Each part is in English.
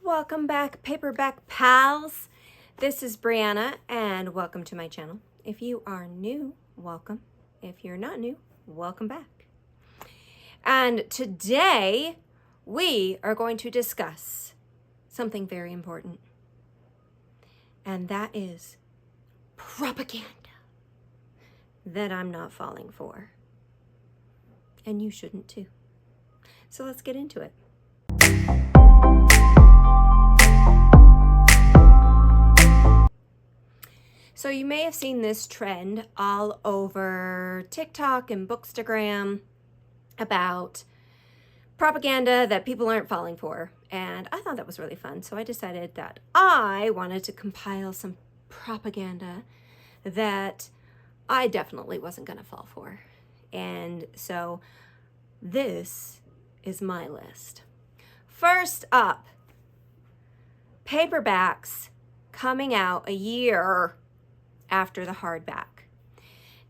Welcome back, paperback pals. This is Brianna, and welcome to my channel. If you are new, welcome. If you're not new, welcome back. And today, we are going to discuss something very important, and that is propaganda that I'm not falling for. And you shouldn't too. So let's get into it. So you may have seen this trend all over TikTok and Bookstagram about propaganda that people aren't falling for. And I thought that was really fun. So I decided that I wanted to compile some propaganda that I definitely wasn't going to fall for. And so this is my list. First up, paperbacks coming out a year after the hardback.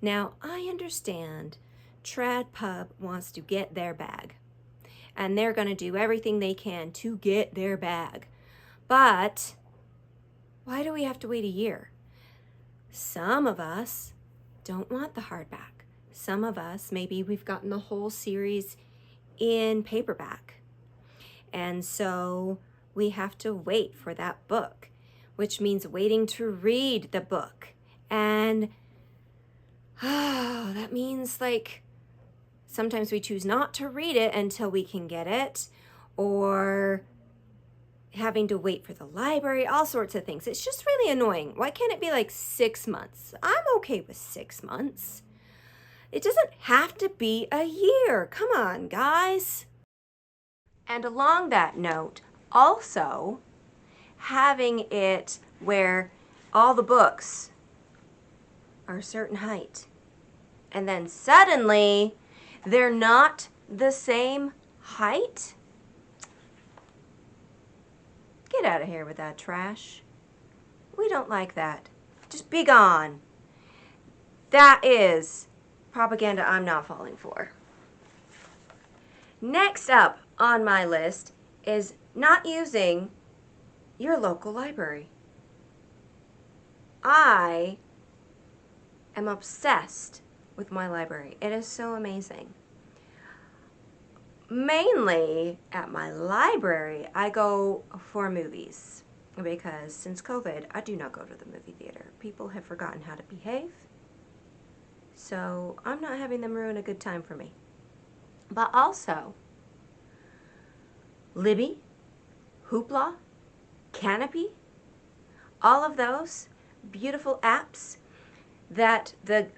Now, I understand Trad Pub wants to get their bag, and they're going to do everything they can to get their bag. But why do we have to wait a year? Some of us don't want the hardback. Some of us, maybe we've gotten the whole series in paperback. And so we have to wait for that book, which means waiting to read the book. And that means like sometimes we choose not to read it until we can get it, or having to wait for the library, all sorts of things. It's just really annoying. Why can't it be like 6 months? I'm okay with 6 months. It doesn't have to be a year. Come on, guys. And along that note, also having it where all the books are a certain height, and then suddenly they're not the same height. Get out of here with that trash. We don't like that. Just be gone. That is propaganda I'm not falling for. Next up on my list is not using your local library. I am obsessed with my library. It is so amazing. Mainly at my library, I go for movies because since COVID, I do not go to the movie theater. People have forgotten how to behave, so I'm not having them ruin a good time for me. But also, Libby, Hoopla, Canopy, all of those beautiful apps that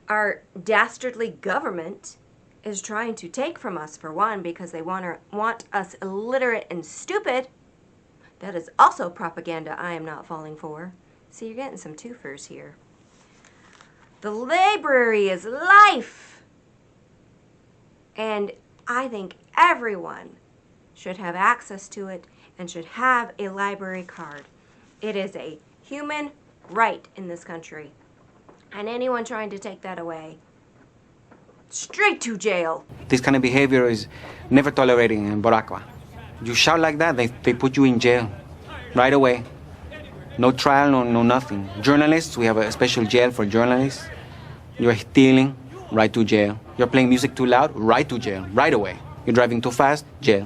our dastardly government is trying to take from us, for one, because they want us illiterate and stupid. That is also propaganda I am not falling for. See, you're getting some twofers here. The library is life. And I think everyone should have access to it and should have a library card. It is a human right in this country. And anyone trying to take that away, straight to jail. This kind of behavior is never tolerated in Boracua. You shout like that, they put you in jail right away. No trial, no nothing. Journalists, we have a special jail for journalists. You're stealing, right to jail. You're playing music too loud, right to jail, right away. You're driving too fast, jail.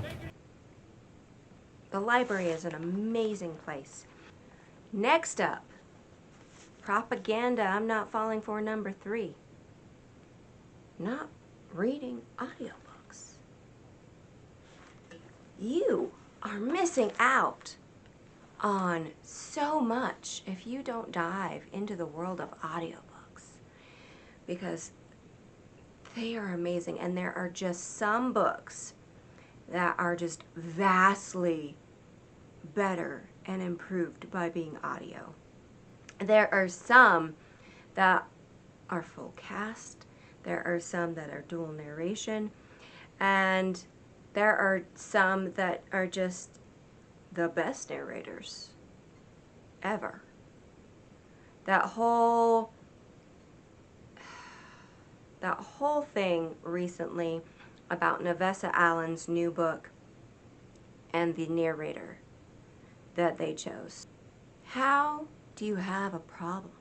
The library is an amazing place. Next up, propaganda I'm not falling for, number 3. Not reading audiobooks. You are missing out on so much if you don't dive into the world of audiobooks, because they are amazing, and there are just some books that are just vastly better and improved by being audio. There are some that are full cast. There are some that are dual narration. And there are some that are just the best narrators ever. That whole thing recently about Nevessa Allen's new book and the narrator that they chose. How do you have a problem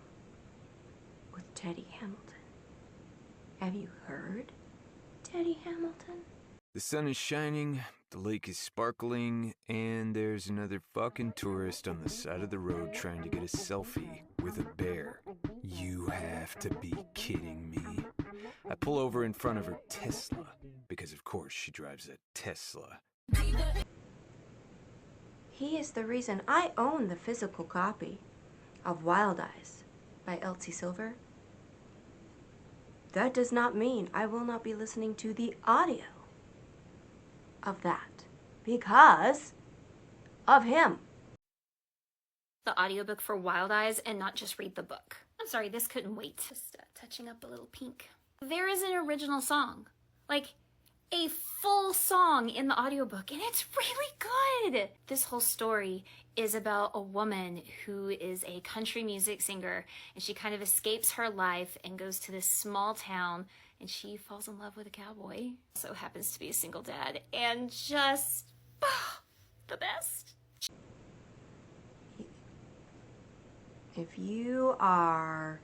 with Teddy Hamilton? Have you heard Teddy Hamilton? The sun is shining, the lake is sparkling, and there's another fucking tourist on the side of the road trying to get a selfie with a bear. You have to be kidding me. I pull over in front of her Tesla, because of course she drives a Tesla. He is the reason I own the physical copy of Wild Eyes by Elsie Silver. That does not mean I will not be listening to the audio of that because of him. The audiobook for Wild Eyes and not just read the book. I'm sorry, this couldn't wait. Just touching up a little pink. There is an original song, like a full song in the audiobook, and it's really good. This whole story is about a woman who is a country music singer, and she kind of escapes her life and goes to this small town, and she falls in love with a cowboy. Also happens to be a single dad, and just the best. If you are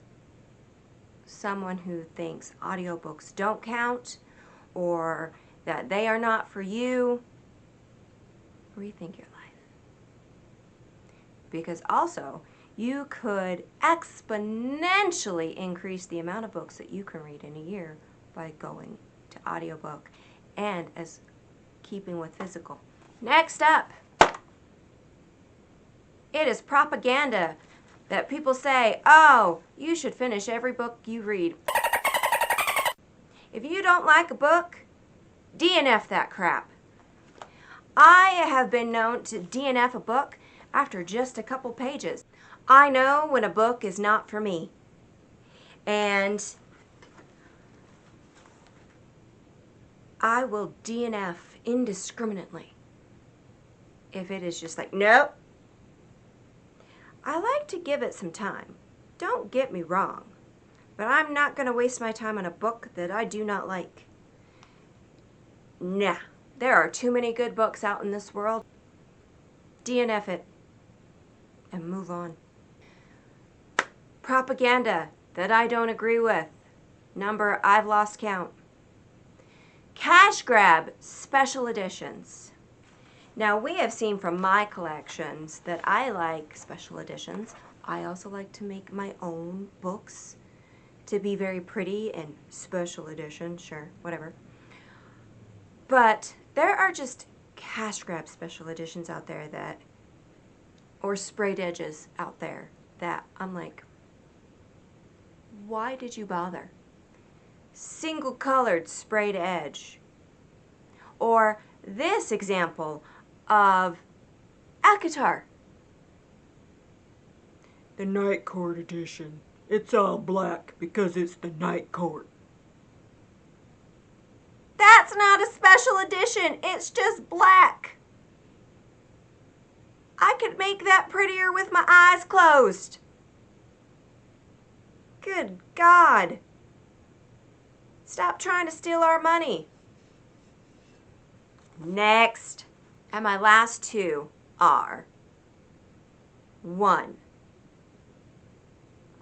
someone who thinks audiobooks don't count or that they are not for you, rethink your life. Because also, you could exponentially increase the amount of books that you can read in a year by going to audiobook and as keeping with physical. Next up, it is propaganda that people say, oh, you should finish every book you read. If you don't like a book, DNF that crap. I have been known to DNF a book after just a couple pages. I know when a book is not for me. And I will DNF indiscriminately if it is just like, nope. I like to give it some time. Don't get me wrong. But I'm not going to waste my time on a book that I do not like. Nah, there are too many good books out in this world. DNF it and move on. Propaganda that I don't agree with. Number, I've lost count. Cash grab special editions. Now, we have seen from my collections that I like special editions. I also like to make my own books to be very pretty and special edition, sure, whatever. But there are just cash grab special editions out there that, or sprayed edges out there that I'm like, why did you bother? Single colored sprayed edge. Or this example of ACOTAR. The Night Court edition. It's all black because it's the Night Court. That's not a special edition. It's just black. I could make that prettier with my eyes closed. Good God. Stop trying to steal our money. Next. And my last two are 1.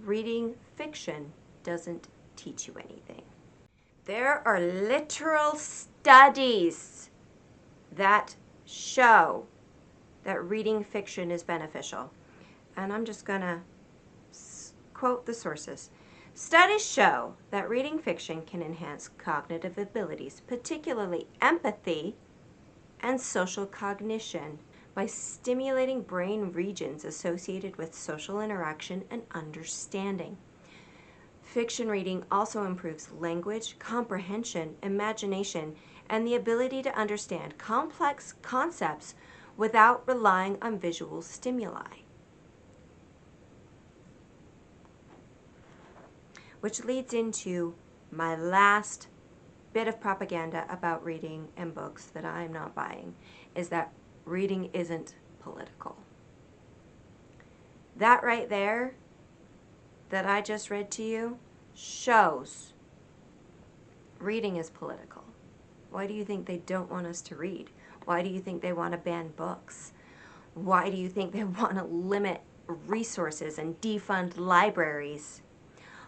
Reading fiction doesn't teach you anything. There are literal studies that show that reading fiction is beneficial. And I'm just going to quote the sources. Studies show that reading fiction can enhance cognitive abilities, particularly empathy and social cognition, by stimulating brain regions associated with social interaction and understanding. Fiction reading also improves language, comprehension, imagination, and the ability to understand complex concepts without relying on visual stimuli. Which leads into my last bit of propaganda about reading and books that I'm not buying, is that reading isn't political. That right there, that I just read to you, shows reading is political. Why do you think they don't want us to read? Why do you think they want to ban books? Why do you think they want to limit resources and defund libraries?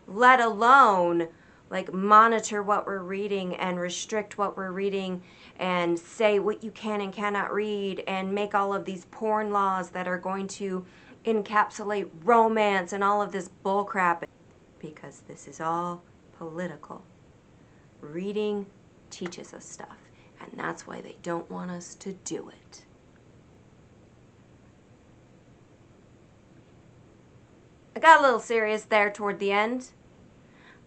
Let alone like monitor what we're reading and restrict what we're reading and say what you can and cannot read and make all of these porn laws that are going to encapsulate romance and all of this bullcrap, because this is all political. Reading teaches us stuff, and that's why they don't want us to do it. I got a little serious there toward the end,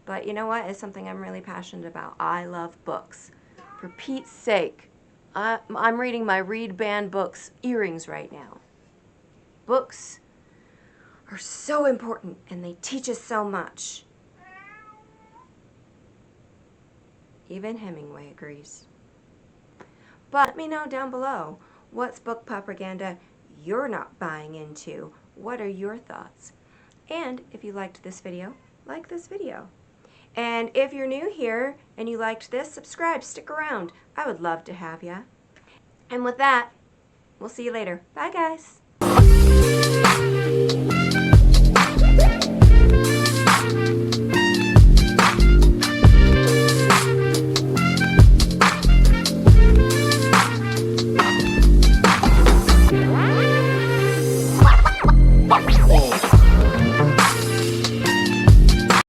but you know what? It's something I'm really passionate about. I love books. For Pete's sake, I'm reading my Read Band Books earrings right now. Books are so important, and they teach us so much. Even Hemingway agrees. But let me know down below, what's book propaganda you're not buying into? What are your thoughts? And if you liked this video, like this video. And if you're new here and you liked this, subscribe, stick around. I would love to have ya. And with that, we'll see you later. Bye, guys.